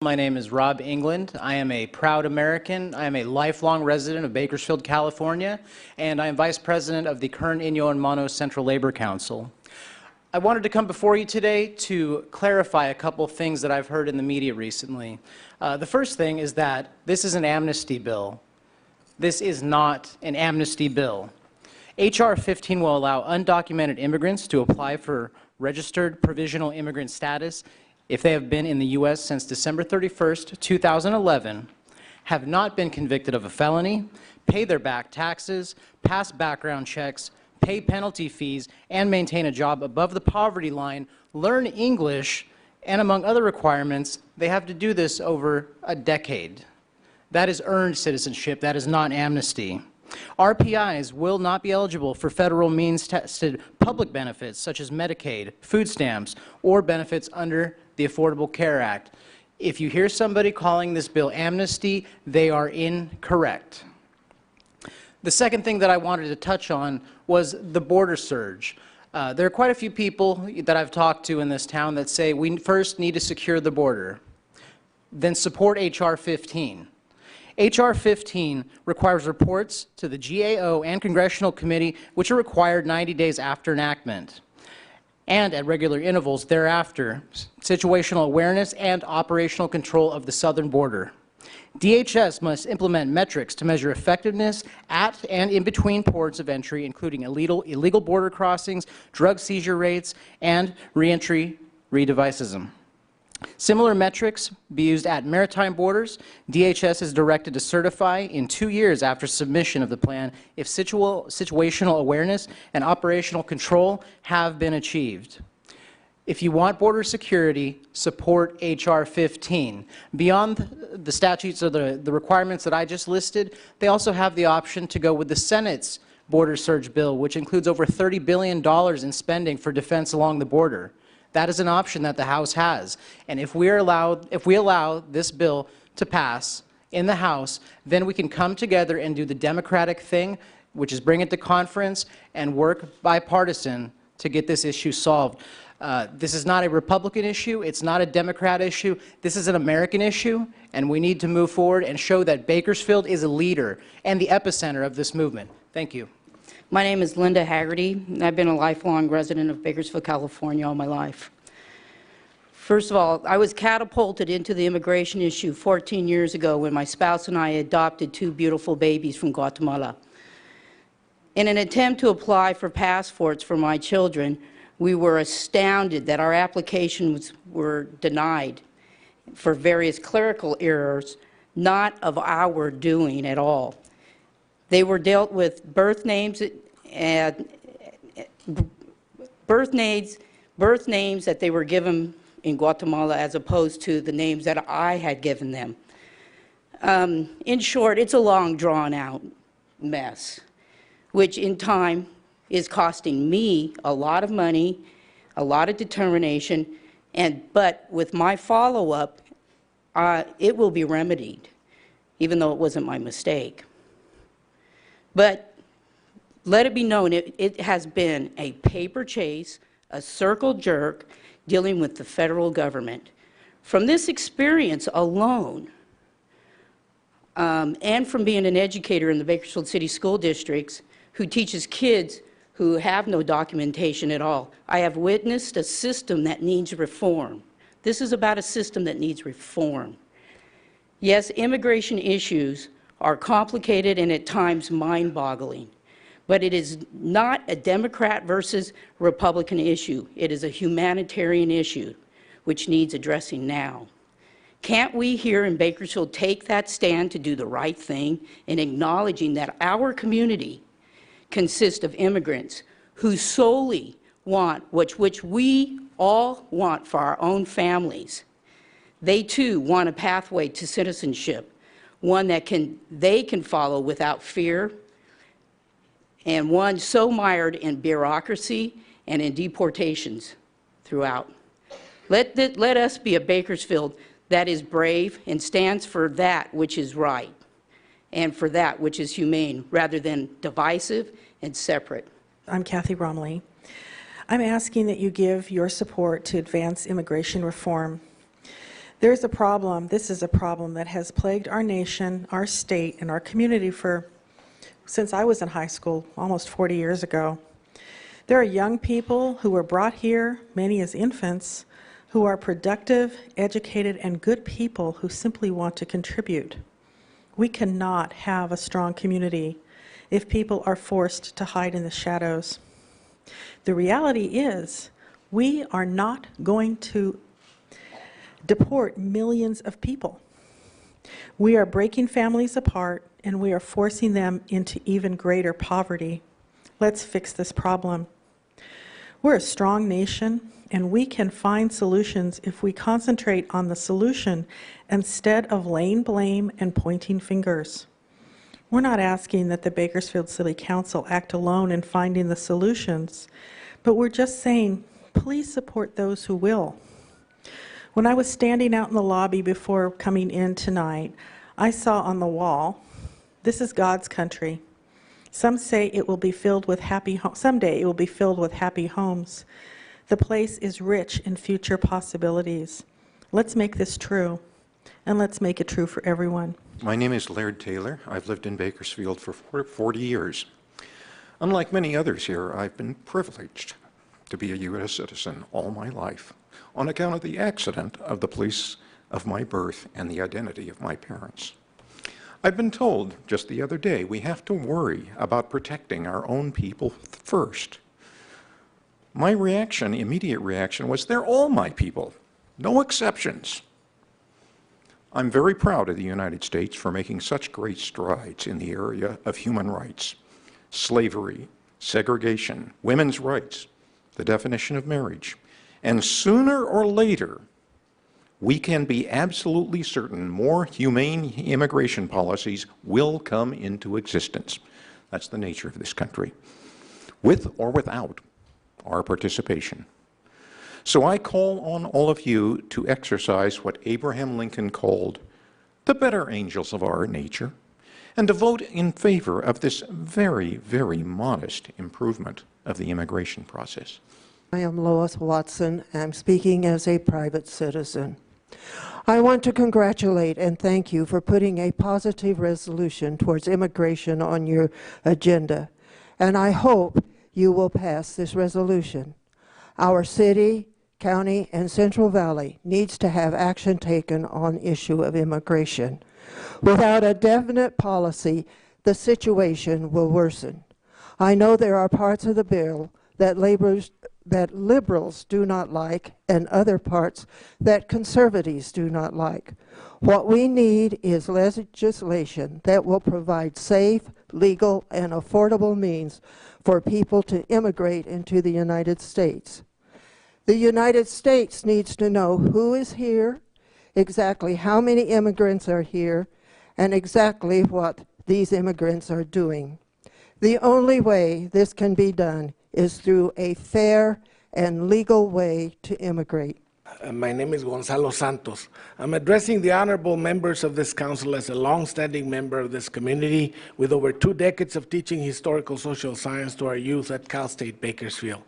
My name is Rob England. I am a proud American. I am a lifelong resident of Bakersfield, California, and I am Vice President of the Kern, Inyo, and Mono Central Labor Council. I wanted to come before you today to clarify a couple things that I've heard in the media recently. The first thing is that this is an amnesty bill. This is not an amnesty bill. H.R. 15 will allow undocumented immigrants to apply for registered provisional immigrant status if they have been in the U.S. since December 31st, 2011, have not been convicted of a felony, pay their back taxes, pass background checks, pay penalty fees, and maintain a job above the poverty line, learn English, and among other requirements, they have to do this over a decade. That is earned citizenship. That is not amnesty. RPIs will not be eligible for federal means-tested public benefits such as Medicaid, food stamps, or benefits under the Affordable Care Act. If you hear somebody calling this bill amnesty, they are incorrect. The second thing that I wanted to touch on was the border surge. There are quite a few people that I've talked to in this town that say we first need to secure the border, then support H.R. 15. H.R. 15 requires reports to the GAO and Congressional Committee, which are required 90 days after enactment, and at regular intervals thereafter, situational awareness and operational control of the southern border. DHS must implement metrics to measure effectiveness at and in between ports of entry, including illegal border crossings, drug seizure rates, and reentry recidivism. Similar metrics be used at maritime borders. DHS is directed to certify in 2 years after submission of the plan if situational awareness and operational control have been achieved. If you want border security, support H.R. 15. Beyond the statutes or the requirements that I just listed, they also have the option to go with the Senate's border surge bill, which includes over $30 billion in spending for defense along the border. That is an option that the House has. And if we allow this bill to pass in the House, then we can come together and do the democratic thing, which is bring it to conference and work bipartisan to get this issue solved. This is not a Republican issue. It's not a Democrat issue. This is an American issue, and we need to move forward and show that Bakersfield is a leader and the epicenter of this movement. Thank you. My name is Linda Haggerty, and I've been a lifelong resident of Bakersfield, California all my life. First of all, I was catapulted into the immigration issue 14 years ago when my spouse and I adopted 2 beautiful babies from Guatemala. In an attempt to apply for passports for my children, we were astounded that our applications were denied for various clerical errors, not of our doing at all. They were dealt with birth names that they were given in Guatemala as opposed to the names that I had given them. In short, it's a long, drawn-out mess, which in time is costing me a lot of money, a lot of determination, but with my follow-up, it will be remedied, even though it wasn't my mistake. But let it be known, it has been a paper chase, a circle jerk, dealing with the federal government. From this experience alone, and from being an educator in the Bakersfield City School Districts who teaches kids who have no documentation at all, I have witnessed a system that needs reform. This is about a system that needs reform. Yes, immigration issues are complicated and at times mind-boggling, but it is not a Democrat versus Republican issue. It is a humanitarian issue which needs addressing now. Can't we here in Bakersfield take that stand to do the right thing in acknowledging that our community consists of immigrants who solely want, which we all want for our own families. They too want a pathway to citizenship, one that they can follow without fear, and one so mired in bureaucracy and in deportations throughout. Let us be a Bakersfield that is brave and stands for that which is right and for that which is humane, rather than divisive and separate. I'm Kathy Romley. I'm asking that you give your support to advance immigration reform. There's a problem. This is a problem that has plagued our nation, our state, and our community since I was in high school, almost 40 years ago. There are young people who were brought here, many as infants, who are productive, educated, and good people who simply want to contribute. We cannot have a strong community if people are forced to hide in the shadows. The reality is, we are not going to deport millions of people. We are breaking families apart, and we are forcing them into even greater poverty. Let's fix this problem. We're a strong nation, and we can find solutions if we concentrate on the solution instead of laying blame and pointing fingers. We're not asking that the Bakersfield City Council act alone in finding the solutions, but we're just saying, please support those who will. When I was standing out in the lobby before coming in tonight, I saw on the wall, "This is God's country. Some say it will be filled with someday it will be filled with happy homes. The place is rich in future possibilities. Let's make this true, and let's make it true for everyone." My name is Laird Taylor. I've lived in Bakersfield for 40 years. Unlike many others here, I've been privileged to be a U.S. citizen all my life on account of the accident of the place of my birth and the identity of my parents. I've been told just the other day we have to worry about protecting our own people first. My immediate reaction was, they're all my people, no exceptions. I'm very proud of the United States for making such great strides in the area of human rights, slavery, segregation, women's rights, the definition of marriage. And sooner or later, we can be absolutely certain more humane immigration policies will come into existence. That's the nature of this country, with or without our participation. So I call on all of you to exercise what Abraham Lincoln called the better angels of our nature, and to vote in favor of this very, very modest improvement of the immigration process. I am Lois Watson. I'm speaking as a private citizen. I want to congratulate and thank you for putting a positive resolution towards immigration on your agenda, and I hope you will pass this resolution. Our city, county, and Central Valley needs to have action taken on the issue of immigration. Without a definite policy, the situation will worsen. I know there are parts of the bill that liberals do not like, and other parts that conservatives do not like. What we need is legislation that will provide safe, legal, and affordable means for people to immigrate into the United States. The United States needs to know who is here, exactly how many immigrants are here, and exactly what these immigrants are doing. The only way this can be done is through a fair and legal way to immigrate. My name is Gonzalo Santos. I'm addressing the honorable members of this council as a long-standing member of this community with over 2 decades of teaching historical social science to our youth at Cal State Bakersfield.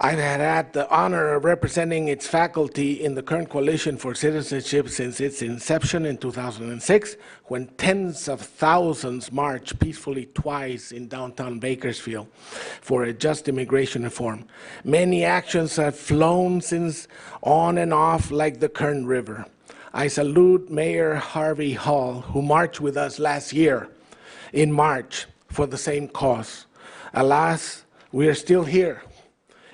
I've had the honor of representing its faculty in the current Coalition for Citizenship since its inception in 2006, when tens of thousands marched peacefully twice in downtown Bakersfield for a just immigration reform. Many actions have flown since on and off like the Kern River. I salute Mayor Harvey Hall, who marched with us last year in March for the same cause. Alas, we are still here,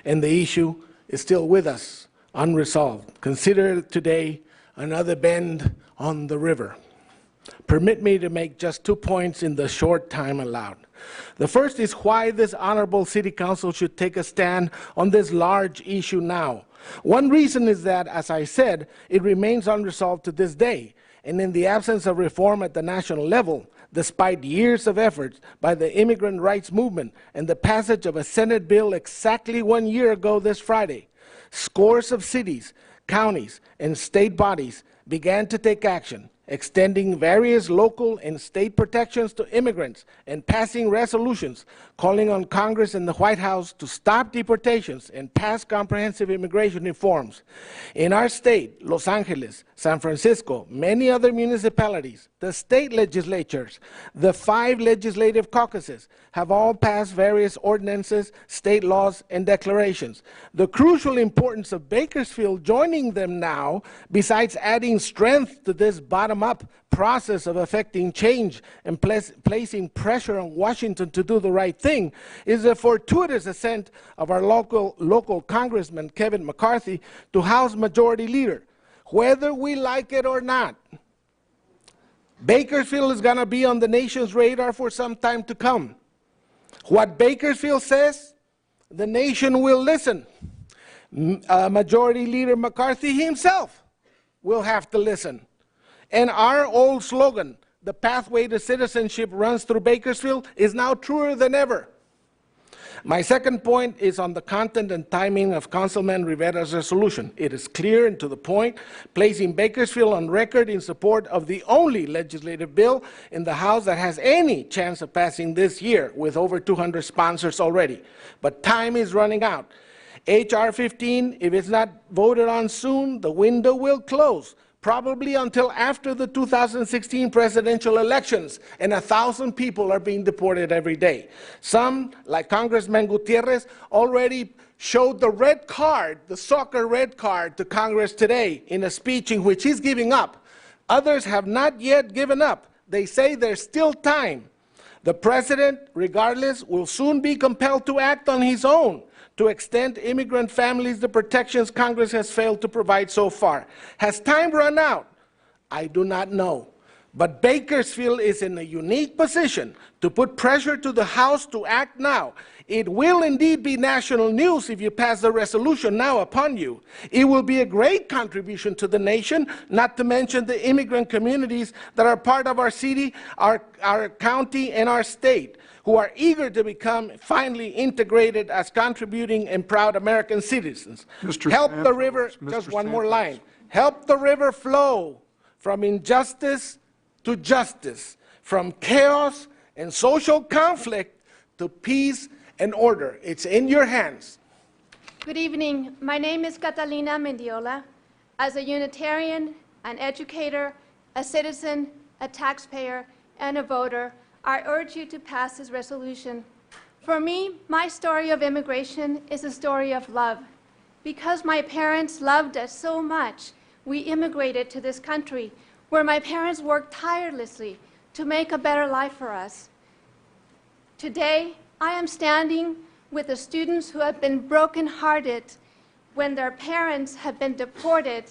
and the issue is still with us, unresolved. Consider today another bend on the river. Permit me to make just 2 points in the short time allowed. The first is why this honorable city council should take a stand on this large issue now. One reason is that, as I said, it remains unresolved to this day, and in the absence of reform at the national level, despite years of efforts by the immigrant rights movement and the passage of a Senate bill exactly 1 year ago this Friday, scores of cities, counties, and state bodies began to take action, extending various local and state protections to immigrants, and passing resolutions calling on Congress and the White House to stop deportations and pass comprehensive immigration reforms. In our state, Los Angeles, San Francisco, many other municipalities, the state legislatures, the 5 legislative caucuses have all passed various ordinances, state laws, and declarations. The crucial importance of Bakersfield joining them now, besides adding strength to this bottom-up process of effecting change and placing pressure on Washington to do the right thing, is the fortuitous ascent of our local Congressman Kevin McCarthy to House Majority Leader. Whether we like it or not, Bakersfield is going to be on the nation's radar for some time to come. What Bakersfield says, the nation will listen. Majority Leader McCarthy himself will have to listen. And our old slogan, the pathway to citizenship runs through Bakersfield, is now truer than ever. My second point is on the content and timing of Councilman Rivera's resolution. It is clear and to the point, placing Bakersfield on record in support of the only legislative bill in the House that has any chance of passing this year, with over 200 sponsors already. But time is running out. H.R. 15, if it's not voted on soon, the window will close, probably until after the 2016 presidential elections, and 1,000 people are being deported every day. Some, like Congressman Gutierrez, already showed the red card, the soccer red card, to Congress today in a speech in which he's giving up. Others have not yet given up. They say there's still time. The president, regardless, will soon be compelled to act on his own to extend immigrant families the protections Congress has failed to provide so far. Has time run out? I do not know. But Bakersfield is in a unique position to put pressure to the House to act now. It will indeed be national news if you pass the resolution now upon you. It will be a great contribution to the nation, not to mention the immigrant communities that are part of our city, our county, and our state, who are eager to become finally integrated as contributing and proud American citizens. Help the river, just one more line, help the river flow from injustice to justice, from chaos and social conflict to peace and order. It's in your hands. Good evening. My name is Catalina Mendiola. As a Unitarian, an educator, a citizen, a taxpayer, and a voter, I urge you to pass this resolution. For me, my story of immigration is a story of love. Because my parents loved us so much, we immigrated to this country where my parents worked tirelessly to make a better life for us. Today, I am standing with the students who have been brokenhearted when their parents have been deported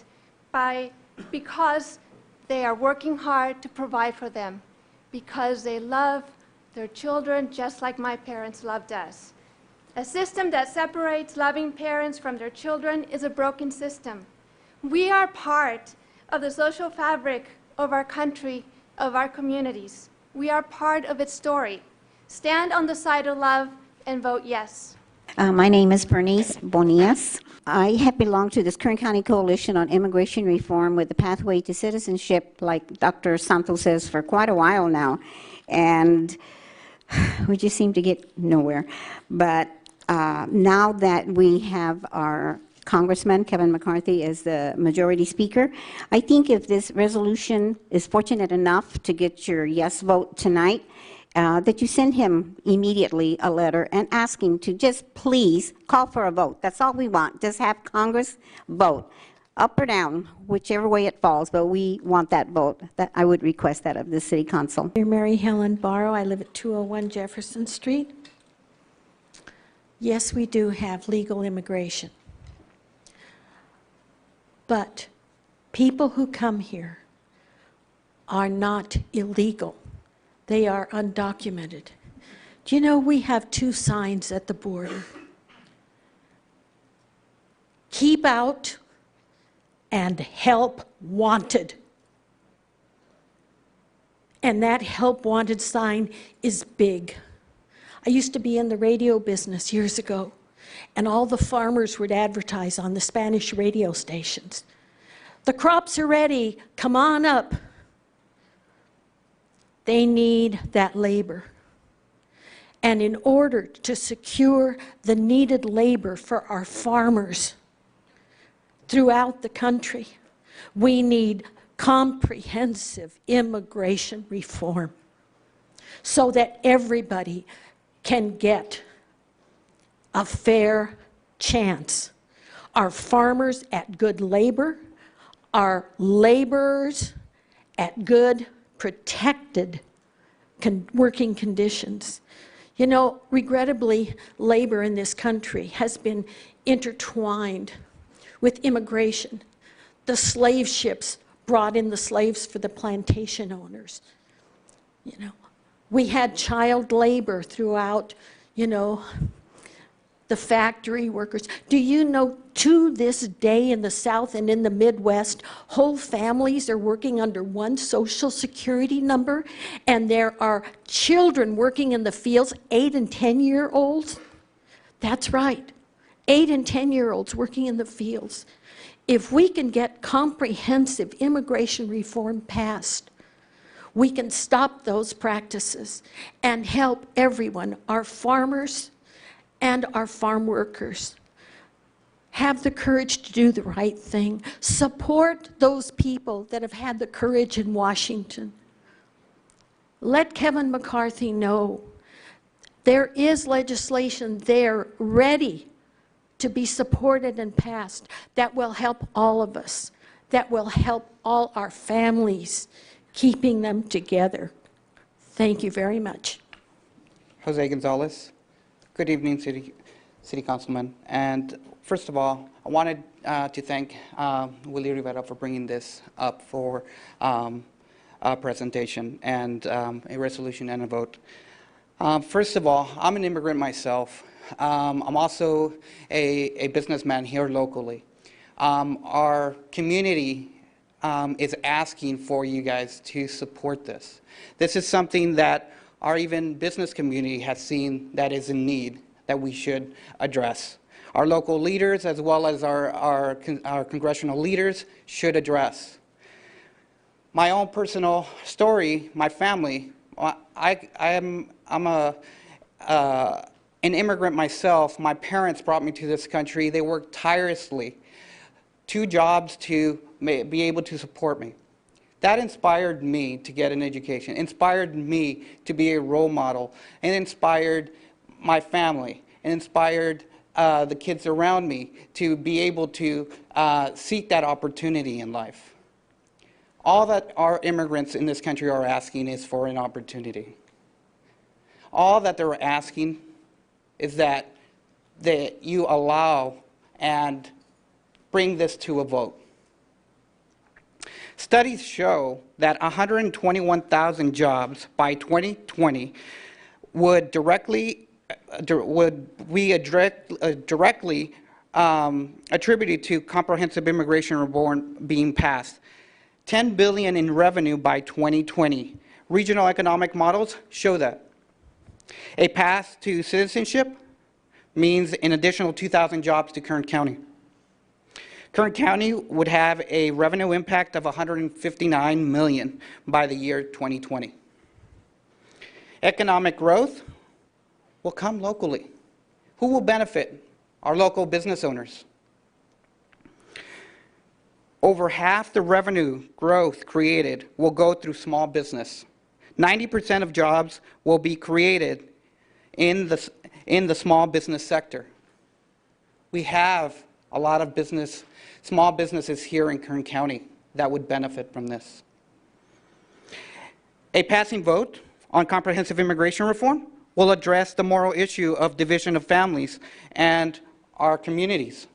because they are working hard to provide for them, because they love their children just like my parents loved us. A system that separates loving parents from their children is a broken system. We are part of the social fabric of our country, of our communities. We are part of its story. Stand on the side of love and vote yes. My name is Bernice Bonias. I have belonged to this Kern County Coalition on Immigration Reform with the Pathway to Citizenship, like Dr. Santos says, for quite a while now. And we just seem to get nowhere. But now that we have our Congressman Kevin McCarthy as the majority speaker, I think if this resolution is fortunate enough to get your yes vote tonight, that you send him immediately a letter and ask him to just please call for a vote. That's all we want. Just have Congress vote, up or down, whichever way it falls, but we want that vote. That I would request that of the City Council. I'm Mary Helen Barrow. I live at 201 Jefferson Street. Yes, we do have legal immigration. But people who come here are not illegal. They are undocumented. Do you know we have 2 signs at the border? Keep out and help wanted. And that help wanted sign is big. I used to be in the radio business years ago, and all the farmers would advertise on the Spanish radio stations. The crops are ready, come on up. They need that labor. And in order to secure the needed labor for our farmers throughout the country, we need comprehensive immigration reform so that everybody can get a fair chance. Our farmers at good labor, our laborers at good, protected working conditions. You know, regrettably, labor in this country has been intertwined with immigration. The slave ships brought in the slaves for the plantation owners. You know, we had child labor throughout, you know, the factory workers. Do you know, to this day in the South and in the Midwest, whole families are working under one Social Security number, and there are children working in the fields, 8 and 10-year-olds? That's right, 8 and 10-year-olds working in the fields. If we can get comprehensive immigration reform passed, we can stop those practices and help everyone, our farmers and our farm workers, have the courage to do the right thing. Support those people that have had the courage in Washington. Let Kevin McCarthy know there is legislation there ready to be supported and passed that will help all of us, that will help all our families, keeping them together. Thank you very much. Jose Gonzalez. Good evening, City Councilman. And first of all, I wanted to thank Willie Rivera for bringing this up for a presentation and a resolution and a vote. First of all, I'm an immigrant myself. I'm also a businessman here locally. Our community is asking for you guys to support this. This is something that our even business community has seen that is in need, that we should address. Our local leaders, as well as our congressional leaders, should address. My own personal story, my family, I'm an immigrant myself. My parents brought me to this country. They worked tirelessly, 2 jobs to be able to support me. That inspired me to get an education, inspired me to be a role model, and inspired my family, and inspired the kids around me to be able to seek that opportunity in life. All that our immigrants in this country are asking is for an opportunity. All that they're asking is that you allow and bring this to a vote. Studies show that 121,000 jobs by 2020 would directly attributed to comprehensive immigration reform being passed. $10 billion in revenue by 2020. Regional economic models show that. A path to citizenship means an additional 2,000 jobs to Kern County. Kern County would have a revenue impact of $159 million by the year 2020. Economic growth will come locally. Who will benefit? Our local business owners. Over half the revenue growth created will go through small business. 90% of jobs will be created in the small business sector. We have a lot of small businesses here in Kern County that would benefit from this. A passing vote on comprehensive immigration reform will address the moral issue of division of families and our communities.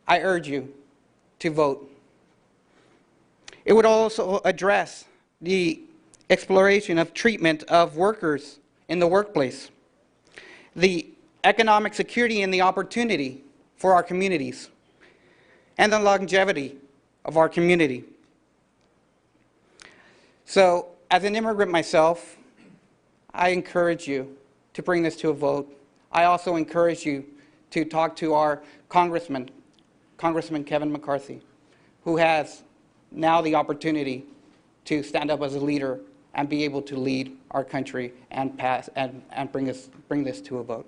I urge you to vote. It would also address the exploration of treatment of workers in the workplace, the economic security and the opportunity for our communities, and the longevity of our community. So, as an immigrant myself, I encourage you to bring this to a vote. I also encourage you to talk to our Congressman Kevin McCarthy, who has now the opportunity to stand up as a leader and be able to lead our country and pass and bring this to a vote.